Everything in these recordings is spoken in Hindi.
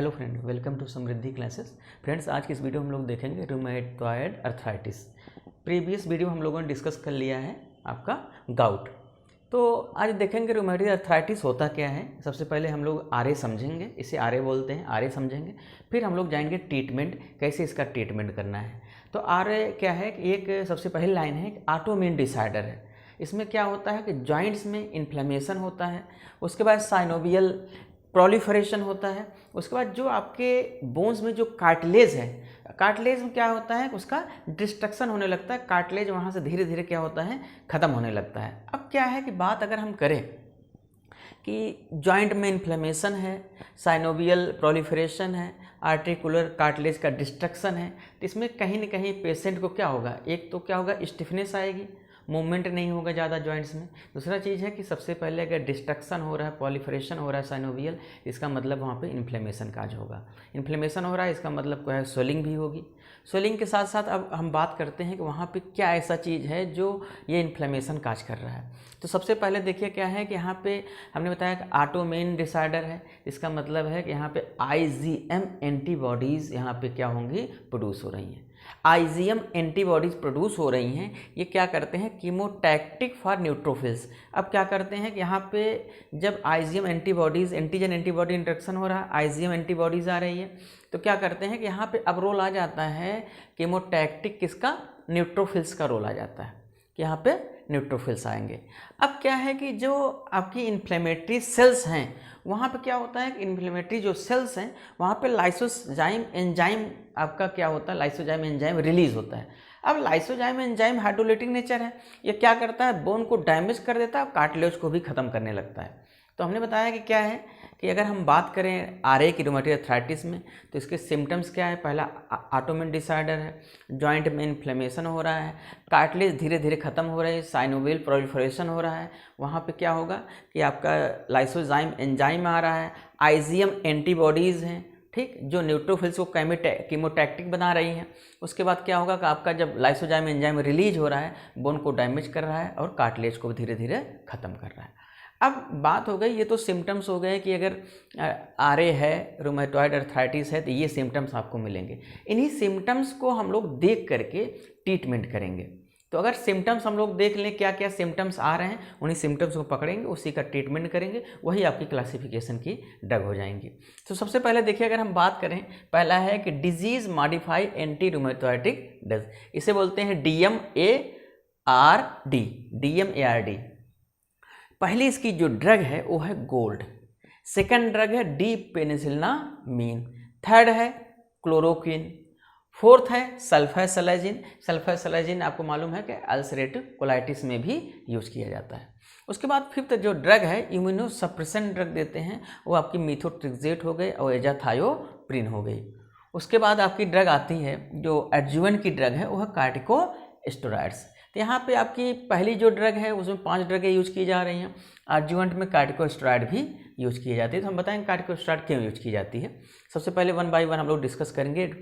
Hello friend, welcome to Samriddhi classes. Friends, आज की इस वीडियो में हम लोग देखेंगे रूमेटॉयड अर्थराइटिस। प्रीवियस वीडियो हम लोगों ने डिस्कस कर लिया है आपका गाउट। तो आज देखेंगे रूमेटॉयड अर्थराइटिस होता क्या है। सबसे पहले हम लोग आरए समझेंगे, इसे आरए बोलते हैं, आरए समझेंगे। फिर हम लोग जाएंगे ट्रीटमेंट, कैसे इसका ट्रीटमेंट करना है। तो आरए क्या है कि एक सबसे पहली लाइन है कि ऑटोइम्यून डिसऑर्डर है। इसमें क्या होता है कि जॉइंट्स में इन्फ्लेमेशन होता है, उसके बाद साइनोवियल प्रोलिफरेशन होता है, उसके बाद जो आपके बोन्स में जो कार्टिलेज है, कार्टिलेज में क्या होता है उसका डिस्ट्रक्शन होने लगता है, कार्टिलेज वहाँ से धीरे धीरे क्या होता है ख़त्म होने लगता है। अब क्या है कि बात अगर हम करें कि जॉइंट में इन्फ्लेमेशन है, साइनोवियल प्रोलिफरेशन है, आर्टिकुलर कार्टिलेज का डिस्ट्रक्शन है, तो इसमें कहीं ना कहीं पेशेंट को क्या होगा, एक तो क्या होगा स्टिफनेस आएगी, मूवमेंट नहीं होगा ज़्यादा जॉइंट्स में। दूसरा चीज़ है कि सबसे पहले अगर डिस्ट्रक्शन हो रहा है, पॉलिफरेशन हो रहा है साइनोवियल, इसका मतलब वहाँ पे इन्फ्लेमेशन काज होगा। इन्फ्लेमेशन हो रहा है इसका मतलब क्या है, स्वेलिंग भी होगी। स्वेलिंग के साथ साथ अब हम बात करते हैं कि वहाँ पे क्या ऐसा चीज़ है जो ये इन्फ्लेमेशन काज कर रहा है। तो सबसे पहले देखिए क्या है कि यहाँ पे हमने बताया कि ऑटोइम्यून डिसऑर्डर है। इसका मतलब है कि यहाँ पे IgM एंटीबॉडीज़ यहाँ पे क्या होंगी, प्रोड्यूस हो रही हैं। IgM एंटीबॉडीज़ प्रोड्यूस हो रही हैं, ये क्या करते हैं, कीमोटैक्टिक फॉर न्यूट्रोफिल्स। अब क्या करते हैं कि यहाँ पे जब IgM antibodies, antigen antibody interaction हो रहा है, IgM एंटीबॉडीज़ आ रही है, तो क्या करते हैं कि यहाँ पे अब रोल आ जाता है कीमोटैक्टिक किसका, न्यूट्रोफिल्स का रोल आ जाता है कि यहाँ पे न्यूट्रोफिल्स आएंगे। अब क्या है कि जो आपकी इन्फ्लेमेटरी सेल्स हैं वहाँ पे क्या होता है कि इन्फ्लेमेटरी जो सेल्स हैं वहाँ पे लाइसोजाइम एंजाइम आपका क्या होता है, लाइसोजाइम एंजाइम रिलीज होता है। अब लाइसोजाइम एंजाइम हाइड्रोलाइटिक नेचर है, ये क्या करता है, बोन को डैमेज कर देता है और कार्टिलेज को भी ख़त्म करने लगता है। तो हमने बताया कि क्या है कि अगर हम बात करें आरए की रूमेटॉयड अर्थराइटिस में, तो इसके सिम्टम्स क्या है, पहला ऑटोइम्यून डिसऑर्डर है, जॉइंट में इन्फ्लेमेशन हो रहा है, कार्टिलेज धीरे धीरे ख़त्म हो रही है, साइनोवियल प्रोलिफरेशन हो रहा है, वहाँ पे क्या होगा कि आपका लाइसोजाइम एंजाइम आ रहा है, IgM एंटीबॉडीज़ हैं, ठीक, जो न्यूट्रोफिल्स को कीमोटैक्टिक बना रही हैं। उसके बाद क्या होगा कि आपका जब लाइसोजाइम एंजाइम रिलीज हो रहा है, बोन को डैमेज कर रहा है और कार्टिलेज को धीरे धीरे ख़त्म कर रहा है। अब बात हो गई, ये तो सिम्टम्स हो गए कि अगर आरए है, रूमेटॉयड अर्थराइटिस है, तो ये सिम्टम्स आपको मिलेंगे। इन्हीं सिम्टम्स को हम लोग देख करके ट्रीटमेंट करेंगे। तो अगर सिम्टम्स हम लोग देख लें क्या क्या सिम्टम्स आ रहे हैं, उन्हीं सिम्टम्स को पकड़ेंगे, उसी का ट्रीटमेंट करेंगे, वही आपकी क्लासिफिकेशन की ड्रग हो जाएंगी। तो सबसे पहले देखिए, अगर हम बात करें, पहला है कि डिजीज मॉडिफाइड एंटी रूमेटॉयडिक ड्रग, इसे बोलते हैं DMARD। पहली इसकी जो ड्रग है वो है गोल्ड, सेकंड ड्रग है डी पेनिसिलिनामीन, थर्ड है क्लोरोक्विन, फोर्थ है सल्फासलाजिन। सल्फासलाजिन आपको मालूम है कि अल्सरेटिव कोलाइटिस में भी यूज़ किया जाता है। उसके बाद फिफ्थ जो ड्रग है इम्यूनोसप्रेसेंट ड्रग देते हैं, वो आपकी मीथोट्रिक्सेट हो गई और एजाथायोप्रिन हो गई। उसके बाद आपकी ड्रग आती है जो एडजुवेंट की ड्रग है, वो है कार्टिकोस्टेरॉइड्स। तो यहाँ पे आपकी पहली जो ड्रग है उसमें 5 ड्रगें यूज की जा रही हैं। एडजुवेंट में कार्टिकोस्टेरॉइड भी यूज किए जाते हैं। तो हम बताएंगे कार्टिकोस्टेरॉइड क्यों यूज की जाती है। सबसे पहले 1 बाय 1 हम लोग डिस्कस करेंगे।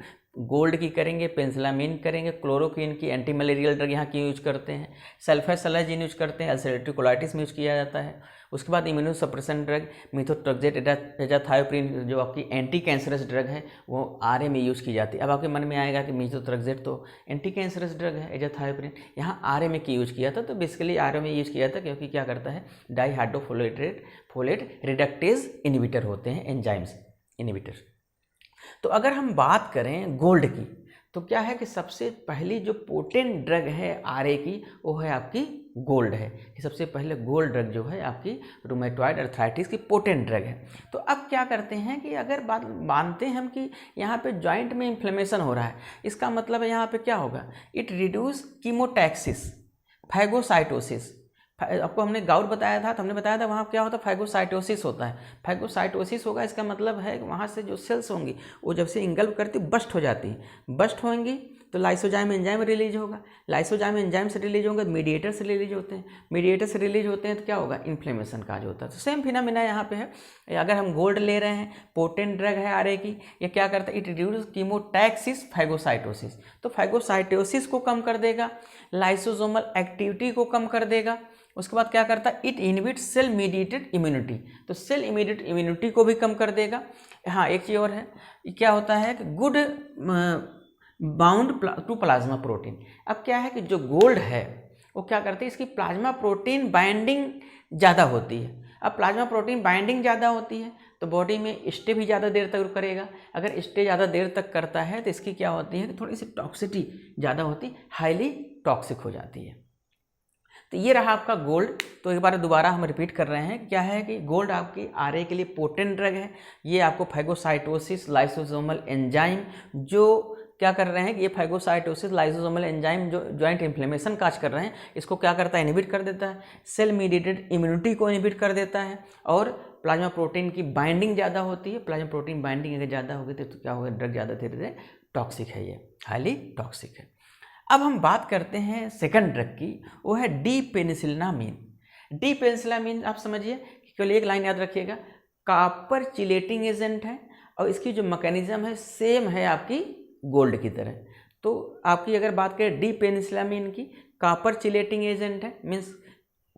गोल्ड की करेंगे, पेनिसिलिनामीन करेंगे, क्लोरोक्विन की एंटी मलेरियल ड्रग यहाँ की यूज करते हैं, सल्फासलाजिन यूज करते हैं, अल्सरेटिव कोलाइटिस में यूज किया जाता है। उसके बाद इम्यूनोसप्रेसेंट ड्रग मीथोट्रिक्सेट एजाथायोप्रिन जो आपकी एंटी कैंसरस ड्रग है वो आरए में यूज की जाती है। अब आपके मन में आएगा कि मीथोट्रिक्सेट तो एंटी कैंसरस ड्रग है, एजाथायोप्रिन यहाँ आरए में की यूज किया था। तो बेसिकली आरए में यूज किया था क्योंकि क्या करता है, फोलेट रिडक्टेज इनहिबिटर होते हैं, एंजाइम्स इनहिबिटर। तो अगर हम बात करें गोल्ड की, तो क्या है कि सबसे पहली जो पोटेंट ड्रग है आरए की वो है आपकी गोल्ड है। कि सबसे पहले गोल्ड ड्रग जो है आपकी रूमेटॉयड अर्थराइटिस की पोटेंट ड्रग है। तो अब क्या करते हैं कि अगर बात मानते हैं हम कि यहाँ पे जॉइंट में इन्फ्लेमेशन हो रहा है, इसका मतलब है यहाँ पे क्या होगा, इट रिड्यूस कीमोटैक्सिस, फैगोसाइटोसिस। आपको हमने गाउट बताया था, तो हमने बताया था वहाँ क्या होता है, फैगोसाइटोसिस होता है। फैगोसाइटोसिस होगा, इसका मतलब है कि वहाँ से जो सेल्स होंगी वो जब से इंगल्फ करती बस्ट हो जाती हैं, बस्ट होंगी तो लाइसोजाइम एंजाइम रिलीज होगा, लाइसोजाइम एंजाइम से रिलीज होंगे, मीडिएटर से रिलीज होते हैं, मीडिएटर से रिलीज होते हैं तो क्या होगा, इन्फ्लेमेशन काज होता है। तो सेम फिनोमेना यहाँ पे है। अगर हम गोल्ड ले रहे हैं, पोटेंट ड्रग है आरए की, ये क्या करता है, इट रिड्यूस कीमोटैक्सिस फैगोसाइटोसिस। तो फैगोसाइटोसिस को कम कर देगा, लाइसोसोमल एक्टिविटी को कम कर देगा, उसके बाद क्या करता है, it inhibit cell mediated immunity, तो सेल इमीडिएट इम्यूनिटी को भी कम कर देगा। हाँ, एक चीज़ और है, क्या होता है कि good bound to plasma protein. अब क्या है कि जो गोल्ड है वो क्या करती है, इसकी प्लाज्मा प्रोटीन बाइंडिंग ज़्यादा होती है। अब प्लाज्मा प्रोटीन बाइंडिंग ज़्यादा होती है तो बॉडी में स्टे भी ज़्यादा देर तक करेगा। अगर स्टे ज़्यादा देर तक करता है तो इसकी क्या होती है कि थोड़ी सी टॉक्सिटी ज़्यादा होती, हाईली टॉक्सिक हो जाती है। तो ये रहा आपका गोल्ड। तो एक बार दोबारा हम रिपीट कर रहे हैं, क्या है कि गोल्ड आपकी आरए के लिए पोटेंट ड्रग है। ये आपको फैगोसाइटोसिस लाइसोसोमल एंजाइम जो क्या कर रहे हैं कि ये फैगोसाइटोसिस लाइसोसोमल एंजाइम जो जॉइंट इन्फ्लेमेशन काज कर रहे हैं, इसको क्या करता है, इनहिबिट कर देता है। सेल मीडिएटेड इम्यूनिटी को इनहिबिट कर देता है और प्लाज्मा प्रोटीन की बाइंडिंग ज़्यादा होती है। प्लाज्मा प्रोटीन बाइंडिंग अगर ज़्यादा होगी तो क्या होगा, ड्रग ज़्यादा धीरे धीरे टॉक्सिक है, ये हाईली टॉक्सिक है। अब हम बात करते हैं सेकंड ड्रग की, वो है डी पेनिसिलिनामीन। डी पेनिसिलिनामीन आप समझिए, केवल एक लाइन याद रखिएगा, कॉपर चिलेटिंग एजेंट है और इसकी जो मैकेनिज्म है सेम है आपकी गोल्ड की तरह। तो आपकी अगर बात करें डी पेनिसिलिनामीन की, कॉपर चिलेटिंग एजेंट है, means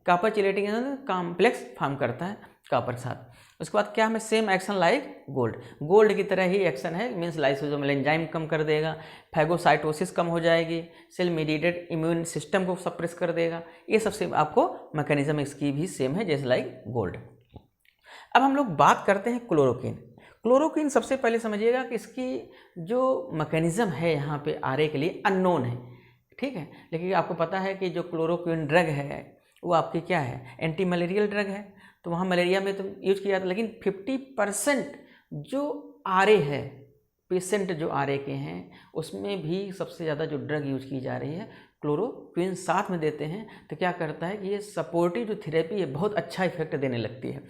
copper chelating agent complex form करता है कॉपर के साथ। उसके बाद क्या हमें सेम एक्शन लाइक गोल्ड की तरह ही एक्शन है, मीन्स लाइसोसोमल एंजाइम कम कर देगा, फैगोसाइटोसिस कम हो जाएगी, सेल मीडिएटेड इम्यून सिस्टम को सप्रेस कर देगा। ये सबसे आपको मैकेनिज्म इसकी भी सेम है जैसे लाइक गोल्ड। अब हम लोग बात करते हैं क्लोरोक्विन। क्लोरोक्विन सबसे पहले समझिएगा कि इसकी जो मैकेनिज्म है यहाँ पे आरए के लिए अननोन है, ठीक है। लेकिन आपको पता है कि जो क्लोरोक्विन ड्रग है वो आपकी क्या है, एंटी मलेरियल ड्रग है। तो वहाँ मलेरिया में तो यूज किया जाता है, लेकिन 50% जो आरए है, पेशेंट जो आरए के हैं उसमें भी सबसे ज़्यादा जो ड्रग यूज की जा रही है क्लोरोक्विन साथ में देते हैं। तो क्या करता है कि ये सपोर्टिव जो थेरेपी है बहुत अच्छा इफेक्ट देने लगती है।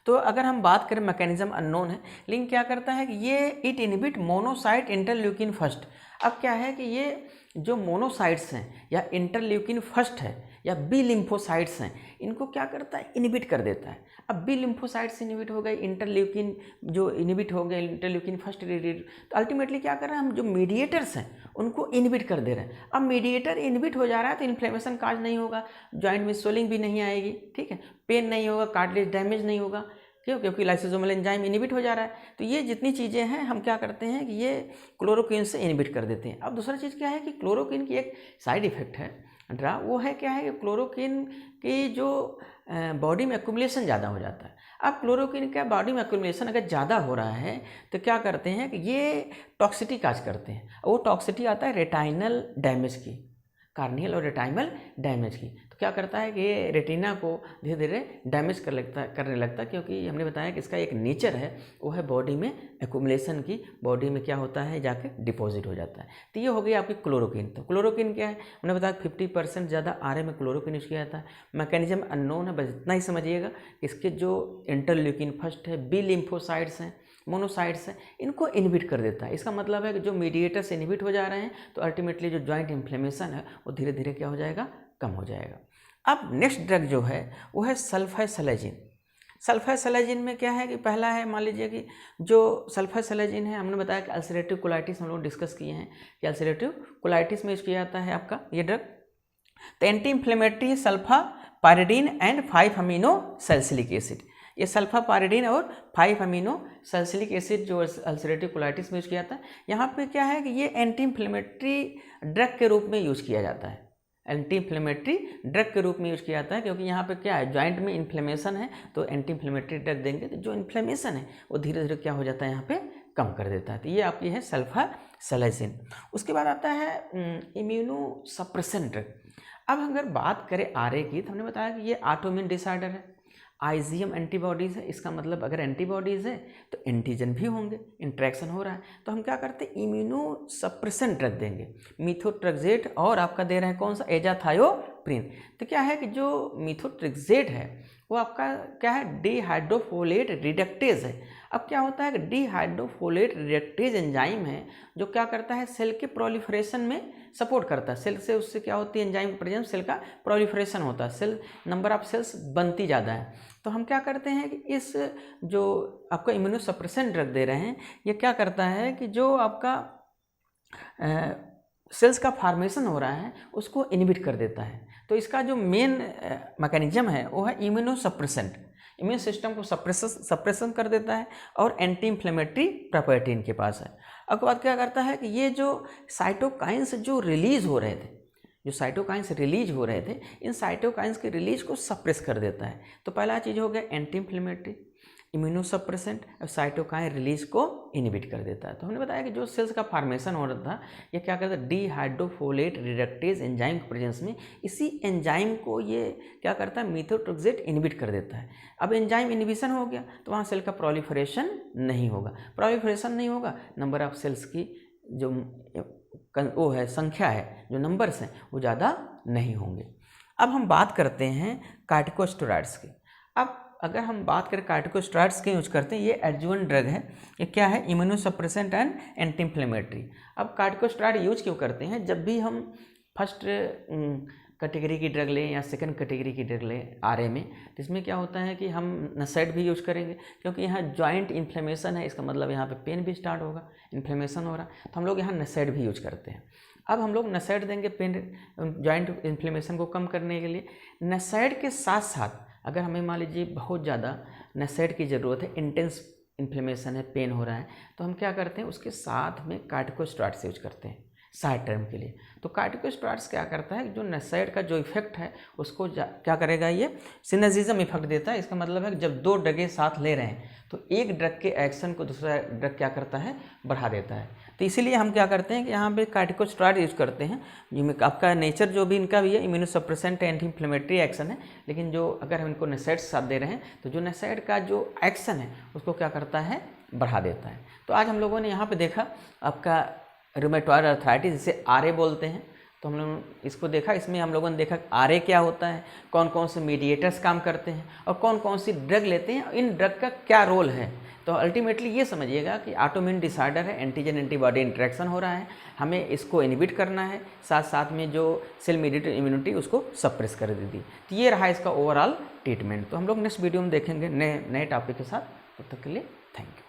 तो अगर हम बात करें मैकेनिज्म अननोन है, लेकिन क्या करता है कि ये it inhibit monocyte interleukin first. अब क्या है कि ये जो मोनोसाइट्स हैं या इंटरल्यूकिन फर्स्ट है या बी लिम्फोसाइट्स हैं, इनको क्या करता है, इनहिबिट कर देता है। अब बी लिम्फोसाइट्स इनहिबिट हो गए, इंटरल्यूकिन जो इनहिबिट हो गए, इंटरल्यूकिन फर्स्ट तो अल्टीमेटली क्या कर रहे हैं, हम जो मीडिएटर्स हैं उनको इनहिबिट कर दे रहे हैं। अब मीडिएटर इनहिबिट हो जा रहा है तो इन्फ्लेमेशन काज नहीं होगा, जॉइंट में स्वेलिंग भी नहीं आएगी, ठीक है, पेन नहीं होगा, कार्टिलेज डैमेज नहीं होगा, क्यों, क्योंकि लाइसोसोमल एंजाइम इनहिबिट हो जा रहा है। तो ये जितनी चीज़ें हैं हम क्या करते हैं कि ये क्लोरोक्विन से इनहिबिट कर देते हैं। अब दूसरा चीज़ क्या है कि क्लोरोक्विन की एक साइड इफेक्ट है ड्रग, वो है क्या है कि क्लोरोक्विन की जो बॉडी में एक्यूमुलेशन ज़्यादा हो जाता है। अब क्लोरोक्विन का बॉडी में एक्यूमुलेशन अगर ज़्यादा हो रहा है तो क्या करते हैं कि ये टॉक्सिटी काज करते हैं। वो टॉक्सिटी आता है रेटाइनल डैमेज की, कार्नियल और रेटाइनल डैमेज की। तो क्या करता है कि ये रेटिना को धीरे धीरे डैमेज करने लगता है, क्योंकि हमने बताया कि इसका एक नेचर है वो है बॉडी में एक्यूमुलेशन की, बॉडी में क्या होता है जाके डिपॉजिट हो जाता है। तो ये हो गई आपकी क्लोरोक्विन। तो क्लोरोक्विन क्या है, हमने बताया 50% ज़्यादा आरए में क्लोरोक्विन यूज किया जाता है। मैकेनिज्म अननोन है, बस इतना ही समझिएगा। इसके जो इंटरल्यूकिन फर्स्ट है, बी लिम्फोसाइट्स हैं, मोनोसाइट्स हैं, इनको इनहिबिट कर देता है। इसका मतलब है कि जो मीडिएटर्स इनहिबिट हो जा रहे हैं तो अल्टीमेटली जो जॉइंट इन्फ्लेमेशन है वो धीरे धीरे क्या हो जाएगा, कम हो जाएगा। अब नेक्स्ट ड्रग जो है वो है सल्फासेलेजिन। सल्फासेलेजिन में क्या है कि पहला है, मान लीजिए कि जो सल्फासेलेजिन है, हमने बताया कि अल्सरेटिव कोलाइटिस हम लोग डिस्कस किए हैं कि अल्सरेटिव कोलाइटिस में यूज किया जाता है आपका ये ड्रग। तो anti inflammatory sulfapyridine and five amino salicylic acid, ये सल्फापायरिडीन और 5-अमीनो सैलिसिलिक एसिड जो अल्सरेटिव कोलाइटिस में यूज किया जाता है। यहाँ पे क्या है कि ये एंटी इन्फ्लेमेटरी ड्रग के रूप में यूज किया जाता है, एंटी इन्फ्लेमेटरी ड्रग के रूप में यूज किया जाता है, क्योंकि यहाँ पे क्या है, जॉइंट में इन्फ्लेमेशन है तो एंटी इन्फ्लेमेटरी ड्रग देंगे तो जो इन्फ्लेमेशन है वो धीरे धीरे क्या हो जाता है यहाँ पे कम कर देता है। तो ये आपकी है सल्फासेलेजिन। उसके बाद आता है इम्यूनो सप्रेशन ड्रग। अब अगर बात करें आरए की तो हमने बताया कि ये ऑटोइम्यून डिसऑर्डर है, आईजीएम एंटीबॉडीज़ है, इसका मतलब अगर एंटीबॉडीज़ है तो एंटीजन भी होंगे, इंट्रैक्शन हो रहा है, तो हम क्या करते हैं, इम्यूनो सप्रेशन ड्रग देंगे, मीथोट्रेक्सेट और आपका दे रहे हैं कौन सा, एजाथायोप्रिन। तो क्या है कि जो मीथोट्रेक्सेट है वो आपका क्या है, डिहाइड्रोफोलेट रिडक्टेज है। अब क्या होता है कि डिहाइड्रोफोलेट रिडक्टेज एंजाइम है जो क्या करता है, सेल के प्रोलिफरेशन में सपोर्ट करता है। सेल से उससे क्या होती है, एंजाइम के प्रेजेंस सेल का प्रोलिफरेशन होता है, सेल नंबर ऑफ सेल्स बनती ज़्यादा है। तो हम क्या करते हैं कि इस जो आपका इम्यूनो सप्रेशन ड्रग दे रहे हैं ये क्या करता है कि जो आपका सेल्स का फॉर्मेशन हो रहा है उसको इनहिबिट कर देता है। तो इसका जो मेन मैकेनिज्म है वो है इम्यूनोसप्रेसेंट, इम्यून सिस्टम को सप्रेशन कर देता है और एंटी इन्फ्लेमेटरी प्रॉपर्टी इनके पास है। अब बात क्या करता है कि ये जो साइटोकाइंस जो रिलीज हो रहे थे, जो साइटोकाइंस रिलीज हो रहे थे, इन साइटोकाइंस के रिलीज को सप्रेस कर देता है। तो पहला चीज़ हो गया एंटी इन्फ्लेमेटरी, इम्यूनोसप्रेसेंट और साइटोकाइन रिलीज को इनहिबिट कर देता है। तो हमने बताया कि जो सेल्स का फॉर्मेशन हो रहा था ये क्या करता है, डीहाइड्रोफोलेट रिडक्टेज एंजाइम के प्रेजेंस में इसी एंजाइम को ये क्या करता है, मेथोट्रेक्सेट इनहिबिट कर देता है। अब एंजाइम इनहिबिशन हो गया तो वहाँ सेल का प्रोलिफरेशन नहीं होगा, प्रोलिफरेशन नहीं होगा, नंबर ऑफ सेल्स की जो वो है संख्या है, जो नंबर्स हैं वो ज़्यादा नहीं होंगे। अब हम बात करते हैं कार्टिकोस्टेरॉइड्स की। अब अगर हम बात करें कार्टिकोस्टेरॉइड्स के यूज करते हैं, ये एडजुवेंट ड्रग है, ये क्या है, इम्यूनोसप्रेसेंट एंड एंटी इन्फ्लेमेटरी। अब कार्टिकोस्टेरॉइड यूज क्यों करते हैं, जब भी हम फर्स्ट कैटेगरी की ड्रग लें या सेकंड कैटेगरी की ड्रग लें आरए में, तो इसमें क्या होता है कि हम नसेड भी यूज करेंगे, क्योंकि यहाँ जॉइंट इन्फ्लेमेशन है, इसका मतलब यहाँ पे पेन भी स्टार्ट होगा, इन्फ्लेमेशन हो रहा है, तो हम लोग यहाँ नसेड भी यूज करते हैं। अब हम लोग नसेड देंगे पेन जॉइंट इन्फ्लेमेशन को कम करने के लिए। नसेड के साथ साथ अगर हमें मान लीजिए बहुत ज़्यादा नसेड की ज़रूरत है, इंटेंस इन्फ्लेमेशन है, पेन हो रहा है, तो हम क्या करते हैं, उसके साथ में कार्टिकोस्टेरॉइड्स यूज करते हैं शॉर्ट टर्म के लिए। तो कार्टिकोस्टेरॉइड्स क्या करता है, जो नसेड का जो इफेक्ट है उसको क्या करेगा, ये सिनर्जिज्म इफेक्ट देता है। इसका मतलब है कि जब दो ड्रगें साथ ले रहे हैं तो एक ड्रग के एक्शन को दूसरा ड्रग क्या करता है, बढ़ा देता है। तो इसीलिए हम क्या करते हैं कि यहाँ पे कार्टिकोस्टेरॉइड यूज करते हैं, जिनमें आपका नेचर जो भी इनका भी है इम्यूनोसप्रेसेंट एंटी इन्फ्लेमेटरी एक्शन है, लेकिन जो अगर हम इनको नसेड साथ दे रहे हैं तो जो नसेड का जो एक्शन है उसको क्या करता है, बढ़ा देता है। तो आज हम लोगों ने यहाँ पे देखा आपका रूमेटॉइड अर्थराइटिस, जिसे आरए बोलते हैं, तो हम लोग इसको देखा। इसमें हम लोगों ने देखा आरए क्या होता है, कौन कौन से मीडिएटर्स काम करते हैं और कौन कौन सी ड्रग लेते हैं, इन ड्रग का क्या रोल है। तो अल्टीमेटली ये समझिएगा कि ऑटोइम्यून डिसऑर्डर है, एंटीजन एंटीबॉडी इंटरेक्शन हो रहा है, हमें इसको इनहिबिट करना है, साथ साथ में जो सेल मीडिएटेड इम्यूनिटी उसको सप्रेस कर देती। तो ये रहा इसका ओवरऑल ट्रीटमेंट। तो हम लोग नेक्स्ट वीडियो में देखेंगे नए टॉपिक के साथ। तब तक के लिए थैंक यू।